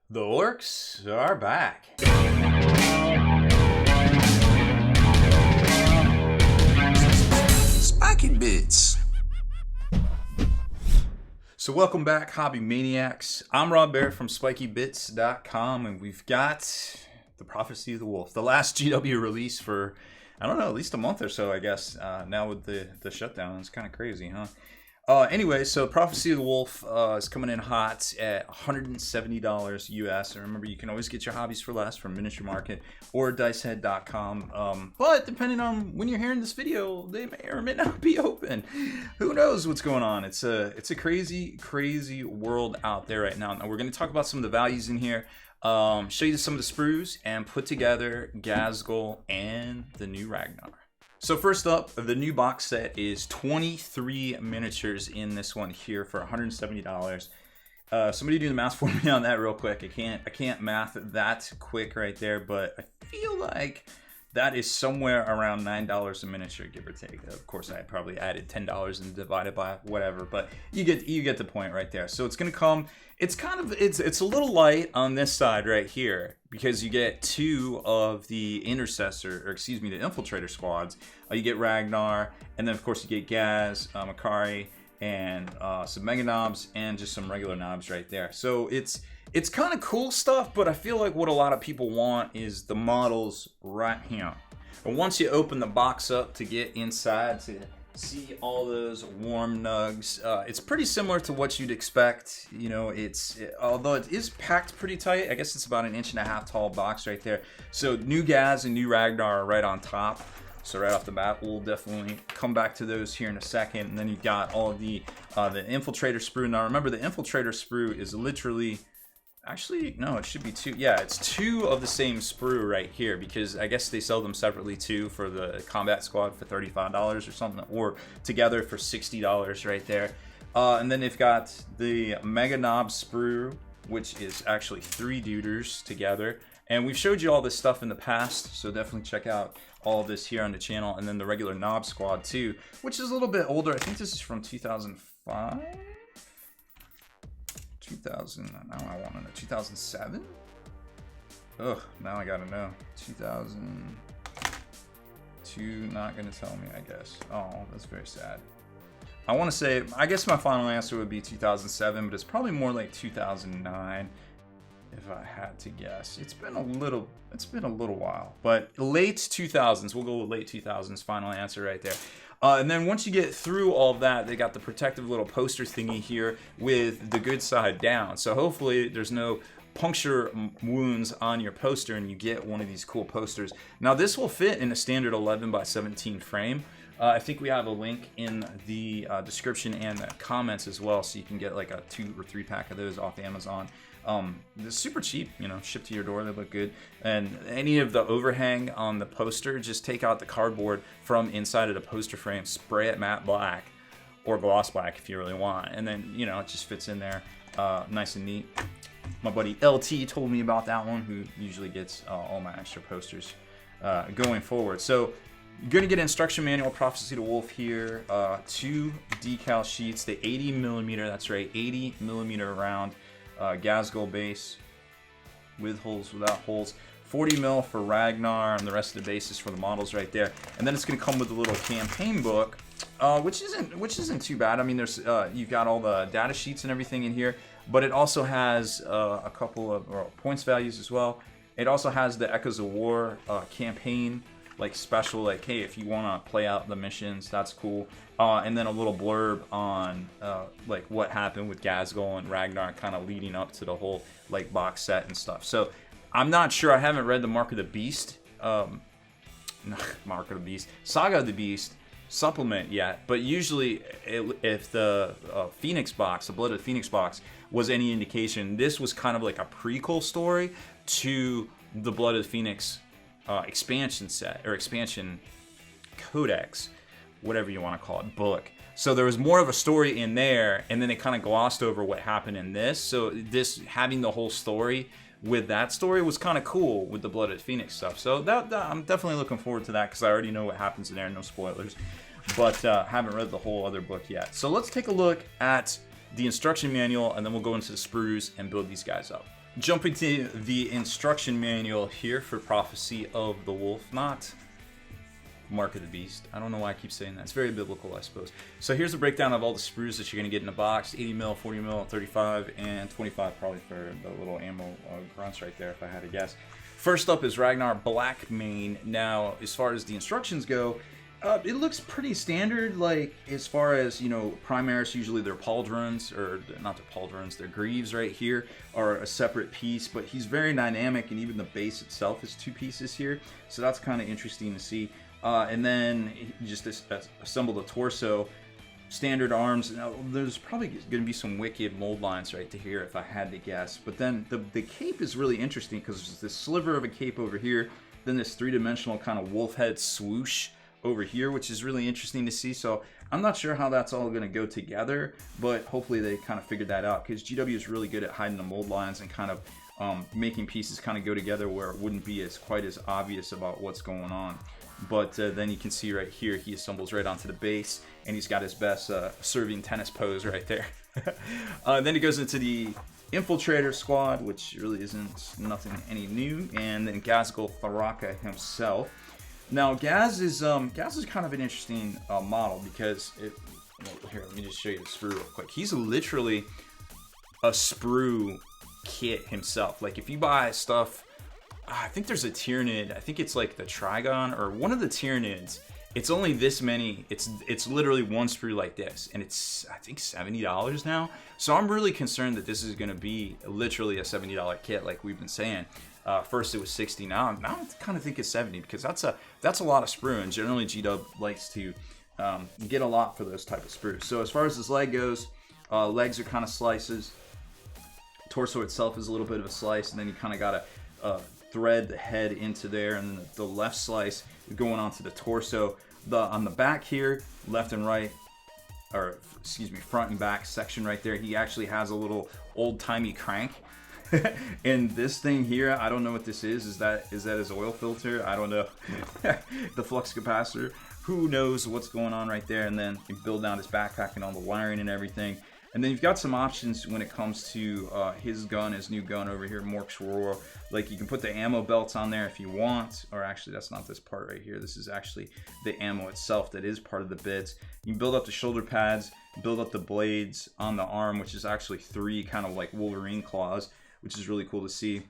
The orcs are back. Spiky Bits. So welcome back, Hobby Maniacs. I'm Baer from SpikyBits.com, and we've got the Prophecy of the Wolf, the last GW release for, I don't know, at least a month or so, I guess. Now with the shutdown, it's kind of crazy, huh? Anyway, so Prophecy of the Wolf is coming in hot at $170 US. And remember, you can always get your hobbies for less from Miniature Market or DiceHead.com. But depending on when you're hearing this video, they may or may not be open. Who knows what's going on? It's a crazy, crazy world out there right now. Now we're going to talk about some of the values in here. Show you some of the sprues and put together Ghazghkull and the new Ragnar. So first up, the new box set is 23 miniatures in this one here for $170. Somebody do the math for me on that real quick. I can't math that quick right there, but I feel like that is somewhere around $9 a miniature, give or take. Of course, I probably added $10 and divided by whatever, but you get the point right there. So it's gonna come. It's a little light on this side right here because you get two of the the infiltrator squads. You get Ragnar, and then of course you get Gaz, Makari, and some mega knobs and just some regular knobs right there. So it's kind of cool stuff, but I feel like what a lot of people want is the models right here. And once you open the box up to get inside to see all those warm nugs, it's pretty similar to what you'd expect. You know, although it is packed pretty tight. I guess it's about 1.5 inch tall box right there. So new Gaz and new Ragnar are right on top. So right off the bat, we'll definitely come back to those here in a second. And then you've got all of the infiltrator sprue. Now remember, the infiltrator sprue is literally, actually, no, it should be two. Yeah, it's two of the same sprue right here because I guess they sell them separately too for the combat squad for $35 or something, or together for $60 right there. And then they've got the mega knob sprue, which is actually 3 duders together. And we've showed you all this stuff in the past, so definitely check out all of this here on the channel. And then the regular knob squad too, which is a little bit older. I think this is from 2005? 2000, now I want to know, 2007? Ugh, now I gotta know. 2002, not gonna tell me, I guess. Oh, that's very sad. I want to say, I guess my final answer would be 2007, but it's probably more like 2009 if I had to guess. It's been a little while, but late 2000s, we'll go with late 2000s, final answer right there. And then once you get through all of that, they got the protective little poster thingy here with the good side down. So hopefully there's no puncture wounds on your poster and you get one of these cool posters. Now this will fit in a standard 11x17 frame. I think we have a link in the description and the comments as well, so you can get like a 2 or 3 pack of those off Amazon. They're super cheap, you know, shipped to your door. They look good. And any of the overhang on the poster, just take out the cardboard from inside of the poster frame, spray it matte black or gloss black if you really want, and then, you know, it just fits in there nice and neat. My buddy LT told me about that one, who usually gets all my extra posters going forward. So you're going to get an instruction manual, Prophecy of the Wolf here, 2 decal sheets, the 80mm, that's right, 80mm round Ghazghkull base with holes, without holes, 40mm for Ragnar, and the rest of the bases for the models right there. And then it's going to come with a little campaign book, which isn't too bad. I mean, there's you've got all the data sheets and everything in here, but it also has a couple of points values as well. It also has the Echoes of War campaign, like special, like, hey, if you want to play out the missions, that's cool. And then a little blurb on like what happened with Ghazghkull and Ragnar, kind of leading up to the whole like box set and stuff. So I'm not sure. I haven't read the Mark of the Beast, Saga of the Beast supplement yet. But usually, if the Phoenix box, the Blood of the Phoenix box, was any indication, this was kind of like a prequel story to the Blood of the Phoenix expansion set, or expansion codex, whatever you want to call it, book. So there was more of a story in there, and then they kind of glossed over what happened in this. So this, having the whole story with that story, was kind of cool with the Blood of the Phoenix stuff. So that I'm definitely looking forward to that, because I already know what happens in there, no spoilers. But haven't read the whole other book yet. So let's take a look at the instruction manual, and then we'll go into the sprues and build these guys up. Jumping to the instruction manual here for Prophecy of the Wolf, not Mark of the Beast. I don't know why I keep saying that. It's very biblical, I suppose. So here's a breakdown of all the sprues that you're going to get in a box. 80 mil, 40 mil, 35, and 25 probably for the little ammo grunts right there, if I had to guess. First up is Ragnar Black Mane. Now, as far as the instructions go, it looks pretty standard, like as far as, you know, Primaris, usually their pauldrons, or not their pauldrons, their greaves right here are a separate piece, but he's very dynamic, and even the base itself is 2 pieces here, so that's kind of interesting to see. And then you just assemble the torso, standard arms. Now, there's probably going to be some wicked mold lines right to here if I had to guess, but then the cape is really interesting because there's this sliver of a cape over here, then this 3-dimensional kind of wolf head swoosh over here, which is really interesting to see. So I'm not sure how that's all going to go together, but hopefully they kind of figured that out, because GW is really good at hiding the mold lines and kind of making pieces kind of go together where it wouldn't be quite as obvious about what's going on. But then you can see right here, he assembles right onto the base, and he's got his best serving tennis pose right there. Then he goes into the Infiltrator squad, which really isn't nothing any new, and then Ghazghkull himself. Now, Gaz is kind of an interesting model, because here, let me just show you the sprue real quick. He's literally a sprue kit himself. Like, if you buy stuff, I think there's a Tyranid, I think it's like the Trigon or one of the Tyranids. It's only this many. It's literally one sprue like this, and it's, I think, $70 now. So I'm really concerned that this is going to be literally a $70 kit, like we've been saying. First it was 60. Now I kind of think it's 70, because that's a lot of sprue, and generally GW likes to get a lot for those type of sprues. So as far as his leg goes, legs are kind of slices. Torso itself is a little bit of a slice, and then you kind of got to thread the head into there, and then the left slice going onto the torso. On the back here, left and right, or excuse me, front and back section right there, he actually has a little old-timey crank. And this thing here, I don't know what this is. Is that his oil filter? I don't know. The flux capacitor. Who knows what's going on right there? And then you build out his backpack and all the wiring and everything. And then you've got some options when it comes to his gun, his new gun over here, Mork's Roar. Like, you can put the ammo belts on there if you want, or actually that's not this part right here. This is actually the ammo itself that is part of the bits. You can build up the shoulder pads, build up the blades on the arm, which is actually 3 kind of like Wolverine claws, which is really cool to see.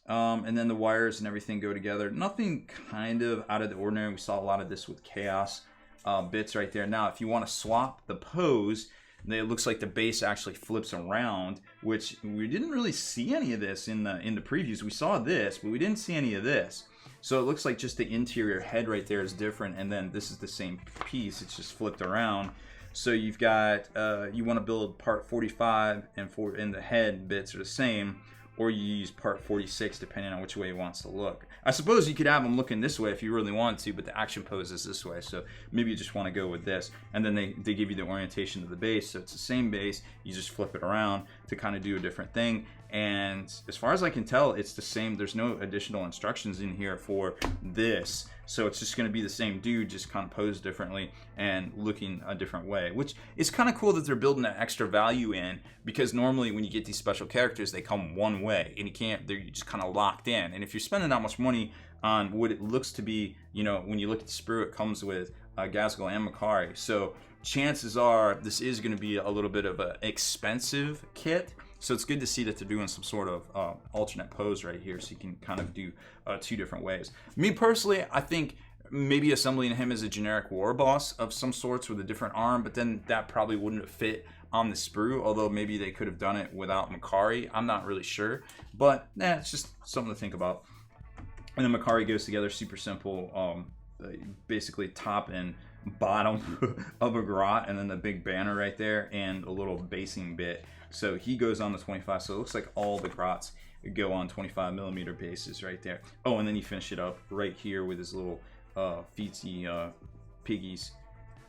And then the wires and everything go together. Nothing kind of out of the ordinary. We saw a lot of this with Chaos bits right there. Now, if you want to swap the pose, it looks like the base actually flips around, which we didn't really see any of this in the previews. We saw this, but we didn't see any of this. So it looks like just the interior head right there is different, and then this is the same piece. It's just flipped around. So you've got, you want to build part 45 and the head bits are the same, or you use part 46 depending on which way he wants to look. I suppose you could have him looking this way if you really wanted to, but the action pose is this way, so maybe you just want to go with this. And then they give you the orientation of the base, so it's the same base, you just flip it around to kind of do a different thing. And as far as I can tell, it's the same. There's no additional instructions in here for this, so it's just going to be the same dude, just kind of posed differently and looking a different way, which is kind of cool that they're building that extra value in, because normally when you get these special characters, they come one way, and they're just kind of locked in. And if you're spending that much money on what it looks to be, you know, when you look at the sprue, it comes with Ghazghkull and Makari, so chances are this is going to be a little bit of an expensive kit. So it's good to see that they're doing some sort of alternate pose right here, so you can kind of do 2 different ways. Me personally, I think maybe assembling him as a generic war boss of some sorts with a different arm, but then that probably wouldn't have fit on the sprue, although maybe they could have done it without Makari. I'm not really sure, but it's just something to think about. And then Makari goes together, super simple, basically top and bottom of a grot, and then the big banner right there, and a little basing bit. So he goes on the 25, so it looks like all the grots go on 25mm bases right there. Oh, and then you finish it up right here with his little feetsy piggies.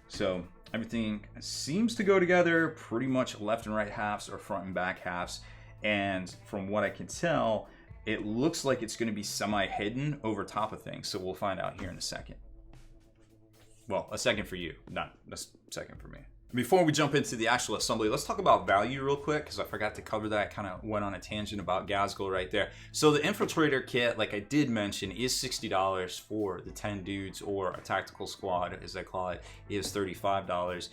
So everything seems to go together pretty much left and right halves, or front and back halves. And from what I can tell, it looks like it's going to be semi-hidden over top of things. So we'll find out here in a second. Well, a second for you, not a second for me. Before we jump into the actual assembly, let's talk about value real quick, because I forgot to cover that. Kind of went on a tangent about Ghazghkull right there. So the Infiltrator kit, like I did mention, is $60 for the 10 dudes, or a tactical squad, as I call it, is $35.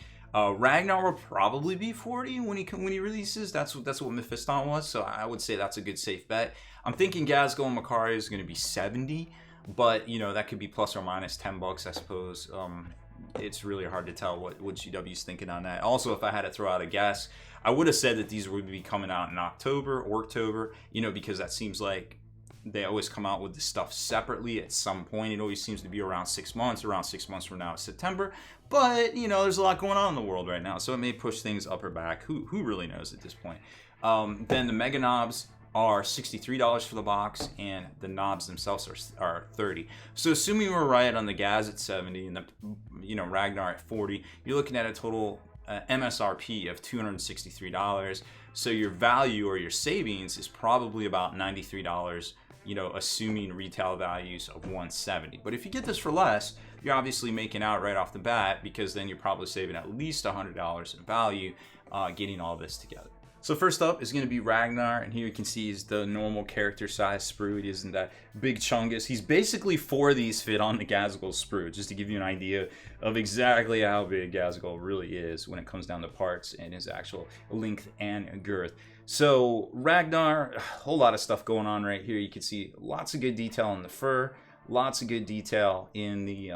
Ragnar will probably be 40 when he releases. That's what Mephiston was, so I would say that's a good safe bet. I'm thinking Ghazghkull and Makari is going to be 70, but you know that could be plus or minus $10, I suppose. It's really hard to tell what GW's thinking on that. Also, if I had to throw out a guess, I would have said that these would be coming out in October or October, you know, because that seems like they always come out with this stuff separately at some point. It always seems to be around 6 months. Around 6 months from now, it's September. But, you know, there's a lot going on in the world right now, so it may push things up or back. Who really knows at this point? Then the Mega Knobs are $63 for the box, and the knobs themselves are $30. So assuming we're right on the Gaz at 70 and the, you know, Ragnar at 40, you're looking at a total MSRP of $263. So your value or your savings is probably about $93, you know, assuming retail values of $170. But if you get this for less, you're obviously making out right off the bat, because then you're probably saving at least $100 in value getting all this together. So first up is going to be Ragnar, and here you can see he's the normal character size sprue. He isn't that big chungus. He's basically 4 of these fit on the Ghazghkull sprue, just to give you an idea of exactly how big Ghazghkull really is when it comes down to parts and his actual length and girth. So Ragnar, a whole lot of stuff going on right here. You can see lots of good detail in the fur, lots of good detail in the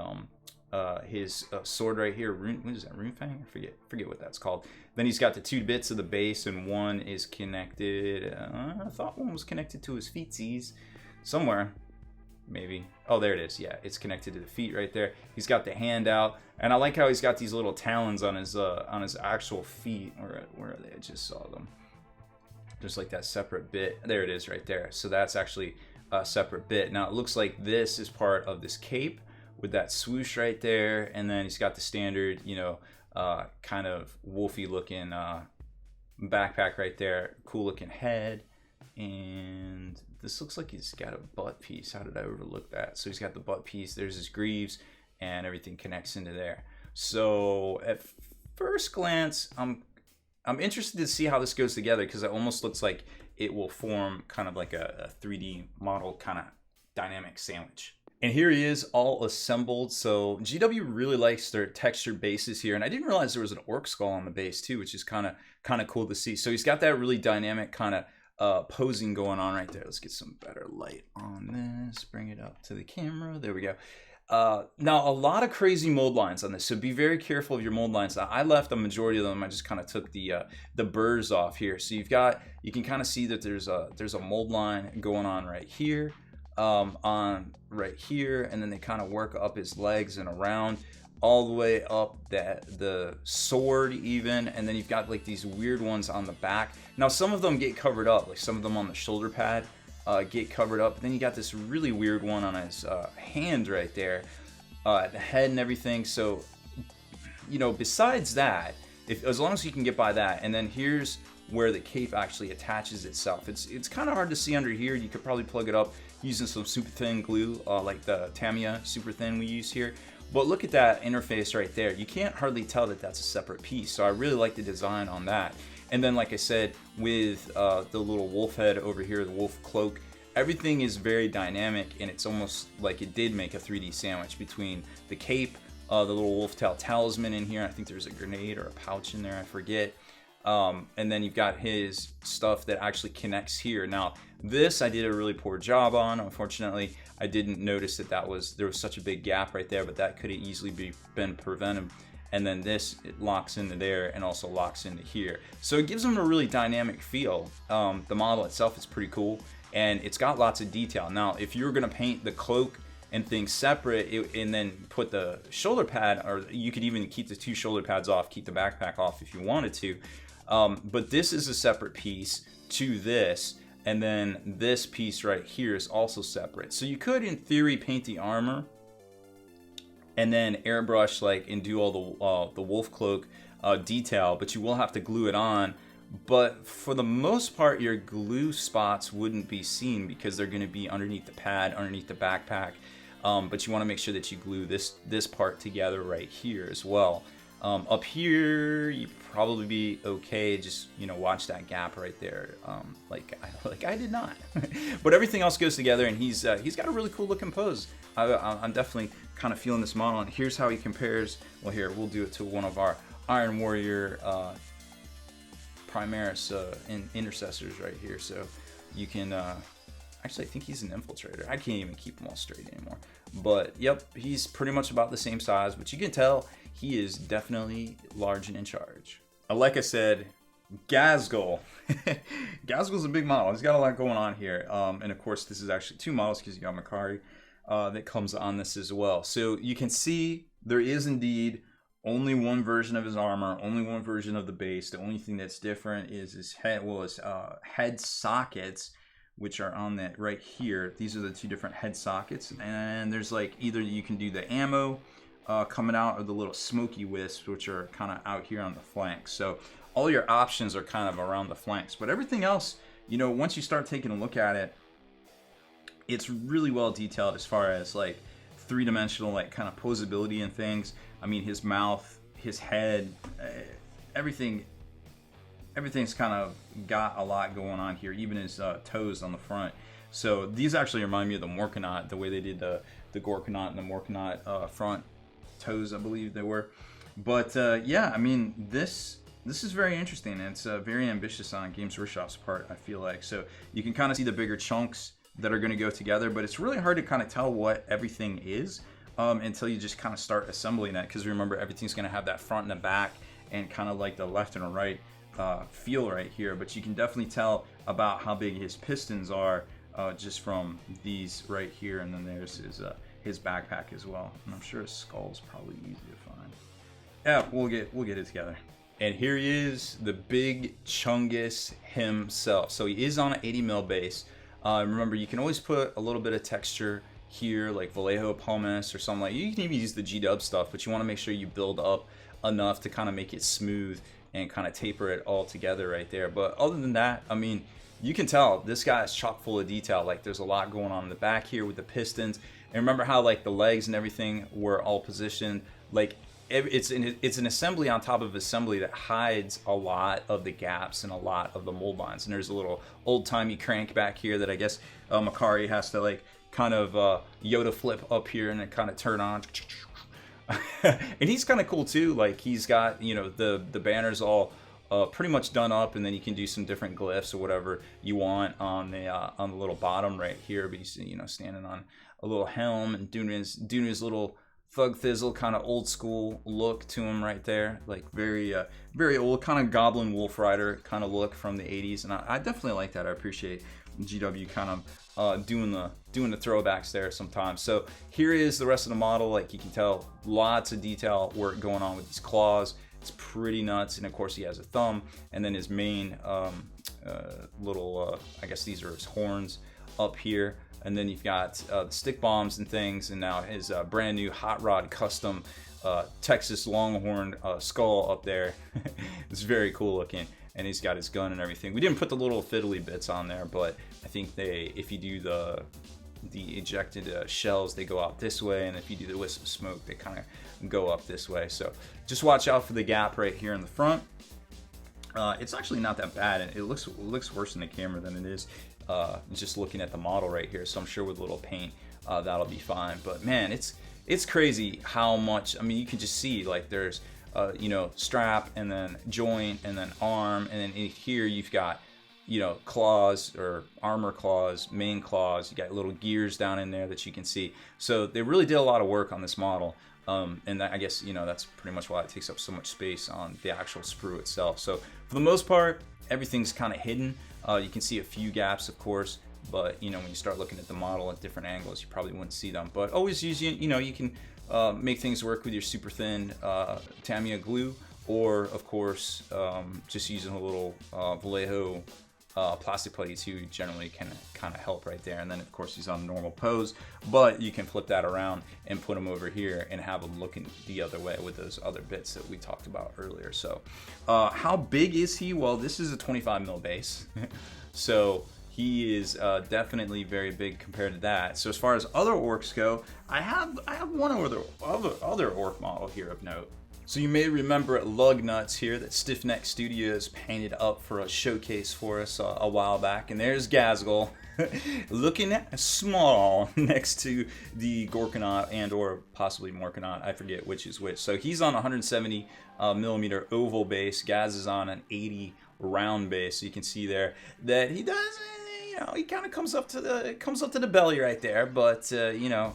his sword right here. What is that? Rune Fang? I forget what that's called. Then he's got the 2 bits of the base, and one is connected. I thought one was connected to his feetsies somewhere. Maybe. Oh, there it is. Yeah, it's connected to the feet right there. He's got the hand out, and I like how he's got these little talons on his actual feet. Where are they? I just saw them. Just like that separate bit. There it is right there. So that's actually a separate bit. Now it looks like this is part of this cape with that swoosh right there, and then he's got the standard, you know, kind of wolfy looking backpack right there. Cool looking head, and this looks like he's got a butt piece. How did I overlook that? So he's got the butt piece, there's his greaves, and everything connects into there. So at first glance, I'm interested to see how this goes together, because it almost looks like it will form kind of like a 3D model kind of dynamic sandwich. And here he is all assembled. So GW really likes their textured bases here. And I didn't realize there was an orc skull on the base too, which is kind of cool to see. So he's got that really dynamic kind of posing going on right there. Let's get some better light on this. Bring it up to the camera. There we go. Now, a lot of crazy mold lines on this, so be very careful of your mold lines. Now, I left the majority of them. I just kind of took the burrs off here. So you can kind of see that there's a mold line going on right here. On right here, and then they kind of work up his legs and around all the way up the sword even, and then you've got like these weird ones on the back. Now some of them get covered up, like some of them on the shoulder pad get covered up, but then you got this really weird one on his hand right there at the head and everything. So, you know, besides that, as long as you can get by that, and then here's where the cape actually attaches itself. It's kind of hard to see under here. You could probably plug it up using some super thin glue, like the Tamiya super thin we use here. But look at that interface right there. You can't hardly tell that that's a separate piece. So I really like the design on that. And then, like I said, with the little wolf head over here, the wolf cloak, everything is very dynamic, and it's almost like it did make a 3D sandwich between the cape, the little wolf tail talisman in here. I think there's a grenade or a pouch in there, I forget. And then you've got his stuff that actually connects here. Now, this I did a really poor job on. Unfortunately, I didn't notice that there was such a big gap right there, but that could have easily been prevented. And then this, it locks into there and also locks into here. So it gives them a really dynamic feel. The model itself is pretty cool, and it's got lots of detail. Now, if you're gonna paint the cloak and things separate, and then put the shoulder pad, or you could even keep the 2 shoulder pads off, keep the backpack off if you wanted to. But this is a separate piece to this, and then this piece right here is also separate. So you could, in theory, paint the armor and then airbrush and do all the wolf cloak detail, but you will have to glue it on. But for the most part, your glue spots wouldn't be seen because they're going to be underneath the pad, underneath the backpack. But you want to make sure that you glue this part together right here as well. Up here, you'd probably be okay. Just, you know, watch that gap right there, like I did not. But everything else goes together, and he's got a really cool looking pose. I'm definitely kind of feeling this model, and here's how he compares. Well, here, we'll do it to one of our Iron Warrior Primaris intercessors right here. So you can, actually, I think he's an infiltrator. I can't even keep them all straight anymore. But, yep, he's pretty much about the same size, but you can tell he is definitely large and in charge. Like I said, Ghazghkull. Ghazghkull's a big model. He's got a lot going on here. And, of course, this is actually 2 models because you got Makari that comes on this as well. So you can see there is indeed only one version of his armor, only one version of the base. The only thing that's different is his head, well, his head sockets, which are on that right here. These are the 2 different head sockets, and there's like either you can do the ammo coming out or the little smoky wisps, which are kind of out here on the flanks. So all your options are kind of around the flanks, but everything else, you know, once you start taking a look at it, it's really well detailed as far as like 3-dimensional, like kind of posability and things. I mean, his mouth, his head, everything's kind of got a lot going on here, even his toes on the front. So these actually remind me of the Morkanaut, the way they did the Gorkanaut and the Morkanaut front toes, I believe they were. But yeah, I mean, this is very interesting, and it's very ambitious on Games Workshop's part, I feel like. So you can kind of see the bigger chunks that are going to go together, but it's really hard to kind of tell what everything is until you just kind of start assembling it, because remember, everything's going to have that front and the back and kind of like the left and the right feel right here. But you can definitely tell about how big his pistons are just from these right here, and then there's his backpack as well, and I'm sure his skull's probably easy to find. Yeah, we'll get it together. And here he is, the big Chungus himself. So he is on an 80 mil base. Remember, you can always put a little bit of texture here, like Vallejo Pumice or something like. You can even use the G-Dub stuff, but you want to make sure you build up enough to kind of make it smooth and kind of taper it all together right there. But other than that, I mean, you can tell this guy is chock full of detail. Like, there's a lot going on in the back here with the pistons. And remember how like the legs and everything were all positioned. Like, it's an assembly on top of assembly that hides a lot of the gaps and a lot of the mold lines. And there's a little old-timey crank back here that I guess Makari has to like kind of Yoda flip up here and then kind of turn on. And he's kind of cool too. Like, he's got, you know, the banners all pretty much done up, and then you can do some different glyphs or whatever you want on the little bottom right here. But he's, you know, standing on a little helm and doing his little Thug Thizzle kind of old school look to him right there, like very old, kind of Goblin Wolf Rider kind of look from the 80s, and I definitely like that. I appreciate GW kind of doing the throwbacks there sometimes. So here is the rest of the model. Like, you can tell, lots of detail work going on with these claws. It's pretty nuts, and of course he has a thumb, and then his main little I guess these are his horns up here. And then you've got the stick bombs and things, and now his brand new Hot Rod custom Texas Longhorn skull up there. It's very cool looking, and he's got his gun and everything. We didn't put the little fiddly bits on there, but I think if you do the ejected shells, they go out this way, and if you do the wisp of smoke, they kind of go up this way. So just watch out for the gap right here in the front. It's actually not that bad, and it looks worse in the camera than it is just looking at the model right here. So I'm sure with a little paint that'll be fine. But man, it's crazy how much. I mean, you can just see, like, there's you know, strap, and then joint, and then arm, and then in here you've got, you know, claws or armor claws, main claws. You got little gears down in there that you can see. So they really did a lot of work on this model. And I guess, you know, that's pretty much why it takes up so much space on the actual sprue itself. So for the most part, everything's kind of hidden. You can see a few gaps, of course, but, you know, when you start looking at the model at different angles, you probably wouldn't see them. But always use, you know, you can make things work with your super thin Tamiya glue, or, of course, just using a little Vallejo plastic putty too generally can kind of help right there. And then, of course, he's on a normal pose, but you can flip that around and put him over here and have him looking the other way with those other bits that we talked about earlier. So how big is he? Well, this is a 25 mil base. So he is definitely very big compared to that. So as far as other orcs go, I have one other orc model here of note. So you may remember Lug Nuts here that Stiff Neck Studios painted up for a showcase for us a while back. And there's Ghazghkull looking small next to the Gorkanaut and or possibly Morkanaut. I forget which is which. So he's on 170 millimeter oval base. Gaz is on an 80 round base. So you can see there that he does, you know, he kind of comes up to the belly right there. But you know,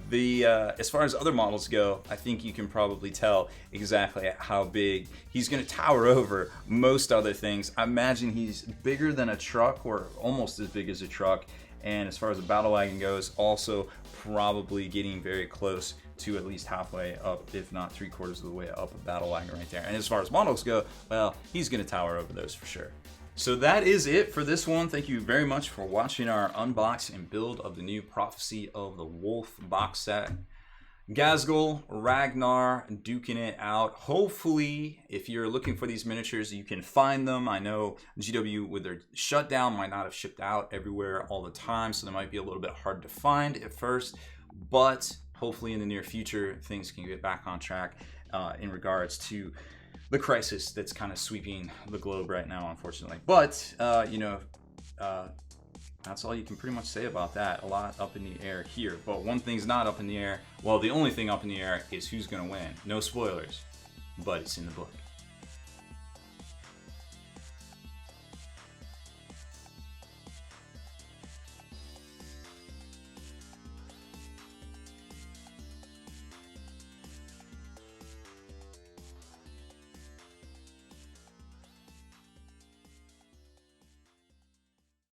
as far as other models go, I think you can probably tell exactly how big he's going to tower over most other things. I imagine he's bigger than a truck, or almost as big as a truck. And as far as the battle wagon goes, also probably getting very close to at least halfway up, if not 3/4 of the way up a battle wagon right there. And as far as models go, well, he's going to tower over those for sure. So that is it for this one. Thank you very much for watching our unbox and build of the new Prophecy of the Wolf box set. Ghazghkull, Ragnar, duking it out. Hopefully, if you're looking for these miniatures, you can find them. I know GW, with their shutdown, might not have shipped out everywhere all the time, so they might be a little bit hard to find at first. But hopefully in the near future, things can get back on track in regards to the crisis that's kind of sweeping the globe right now, unfortunately. But, you know, that's all you can pretty much say about that. A lot up in the air here. But one thing's not up in the air. Well, the only thing up in the air is who's going to win. No spoilers, but it's in the book.